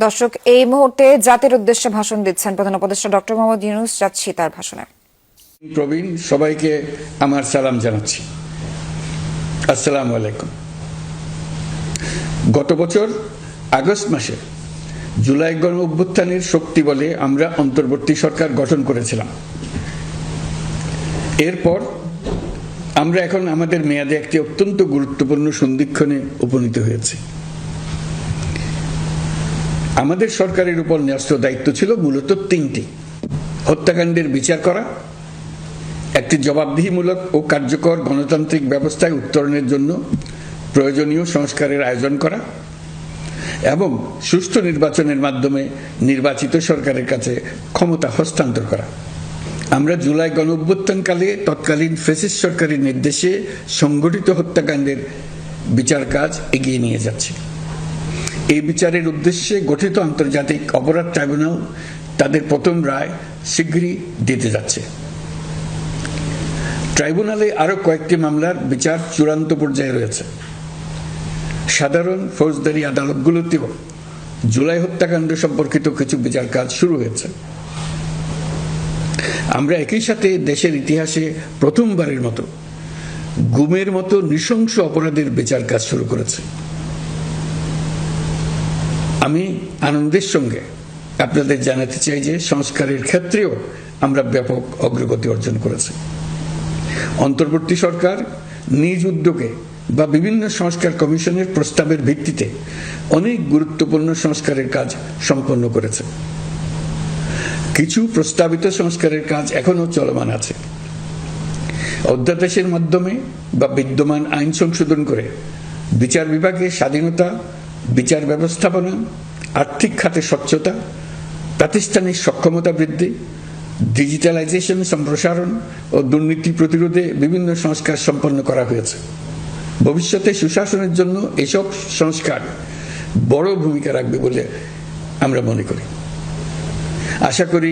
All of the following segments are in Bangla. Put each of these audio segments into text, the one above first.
দর্শক, এই মুহূর্তে জাতির উদ্দেশ্যে ভাষণ দিচ্ছেন প্রধান উপদেষ্টা ডক্টর মোহাম্মদ ইউনূস। যাচ্ছি তার ভাষণে। প্রবীণ সবাইকে আমার সালাম জানাচ্ছি। আসসালামু আলাইকুম। গত বছর আগস্ট মাসে জুলাই গণ অভ্যুত্থানের শক্তি বলে আমরা অন্তর্বর্তী সরকার গঠন করেছিলাম। এরপর আমরা এখন আমাদের মেয়াদে একটি অত্যন্ত গুরুত্বপূর্ণ সন্ধিক্ষণে উপনীত হয়েছি। আমাদের সরকারের উপর ন্যস্ত দায়িত্ব ছিল মূলত তিনটি: হত্যাকাণ্ডের বিচার করা, একটি জবাবদিহিমূলক ও কার্যকর গণতান্ত্রিক ব্যবস্থায় উত্তরণের জন্য প্রয়োজনীয় সংস্কারের আয়োজন করা এবং সুষ্ঠু নির্বাচনের মাধ্যমে নির্বাচিত সরকারের কাছে ক্ষমতা হস্তান্তর করা। আমরা জুলাই গণ অভ্যুত্থানকালে তৎকালীন ফ্যাসিস্ট সরকারের নির্দেশে সংগঠিত হত্যাকাণ্ডের বিচার কাজ এগিয়ে নিয়ে যাচ্ছে। এই বিচারের উদ্দেশ্যে গঠিত আন্তর্জাতিক অপরাধ ট্রাইব্যুনাল তাদের প্রথম রায় শীঘ্রই দিতে যাচ্ছে। ট্রাইব্যুনালে আরো কয়েকটি মামলার বিচার চূড়ান্ত পর্যায়ে রয়েছে। সাধারণ ফৌজদারি আদালতগুলোতেও জুলাই হত্যাকাণ্ড সম্পর্কিত কিছু বিচার কাজ শুরু হয়েছে। আমরা একই সাথে দেশের ইতিহাসে প্রথমবারের মতো গুমের মতো নৃশংস অপরাধের বিচার কাজ শুরু করেছে। আমি আনন্দের সঙ্গে আপনাদের জানাতে চাই যে সংস্কারের ক্ষেত্রেও আমরা ব্যাপক অগ্রগতি অর্জন করেছি। অন্তর্বর্তী সরকার নিজ উদ্যোগে বা বিভিন্ন সংস্কার কমিশনের প্রস্তাবের ভিত্তিতে অনেক গুরুত্বপূর্ণ সংস্কারের কাজ সম্পন্ন করেছে। কিছু প্রস্তাবিত সংস্কারের কাজ এখনো চলমান আছে। অধ্যাদেশের মাধ্যমে বা বিদ্যমান আইন সংশোধন করে বিচার বিভাগের স্বাধীনতা, বিচার ব্যবস্থাপনা, আর্থিক খাতে স্বচ্ছতা, প্রাতিষ্ঠানিক সক্ষমতা বৃদ্ধি, ডিজিটালাইজেশন সম্প্রসারণ ও দুর্নীতি প্রতিরোধে বিভিন্ন সংস্কার সম্পন্ন করা হয়েছে। ভবিষ্যতে সুশাসনের জন্য এসব সংস্কার বড় ভূমিকা রাখবে বলে আমরা মনে করি। আশা করি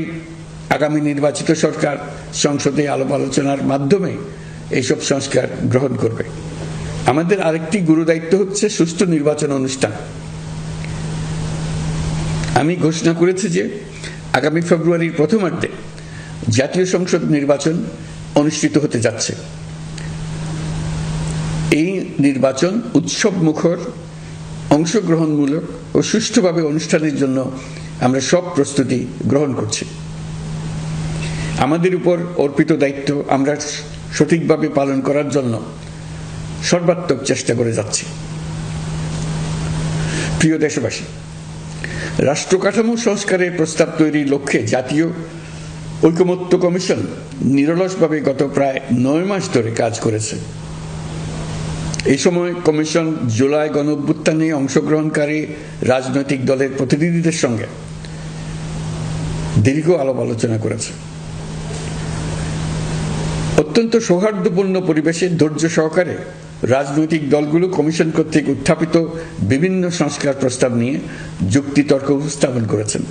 আগামী নির্বাচিত সরকার সংসদে আলাপ আলোচনার মাধ্যমে এইসব সংস্কার গ্রহণ করবে। আমাদের আরেকটি গুরু দায়িত্ব হচ্ছে সুষ্ঠু নির্বাচন অনুষ্ঠান। আমি ঘোষণা করেছি যে আগামী ফেব্রুয়ারির প্রথমার্ধে জাতীয় সংসদ নির্বাচন অনুষ্ঠিত হতে যাচ্ছে। এই নির্বাচন উৎসব মুখর, অংশগ্রহণমূলক ও সুষ্ঠুভাবে অনুষ্ঠানের জন্য আমরা সব প্রস্তুতি গ্রহণ করছি। আমাদের উপর অর্পিত দায়িত্ব আমরা সঠিকভাবে পালন করার জন্য সর্বাত্মক চেষ্টা করে যাচ্ছি। প্রিয় দেশবাসী, রাষ্ট্র কাঠামো সংস্কারের প্রস্তাব তৈরির লক্ষ্যে জাতীয় ঐকমত্য কমিশন নিরলসভাবে গত প্রায় 9 মাস ধরে কাজ করেছে। এই সময় কমিশন জুলাই গণ অভ্যুত্থানে অংশগ্রহণকারী রাজনৈতিক দলের প্রতিনিধিদের সঙ্গে দীর্ঘ আলাপ আলোচনা করেছে। অত্যন্ত সৌহার্দ্যপূর্ণ পরিবেশে ধৈর্য সহকারে রাজনৈতিক দলগুলো কমিশন কর্তৃক উত্থাপিত বিভিন্ন সংস্কার প্রস্তাব নিয়ে যুক্তিতর্ক উপস্থাপন করেছেন।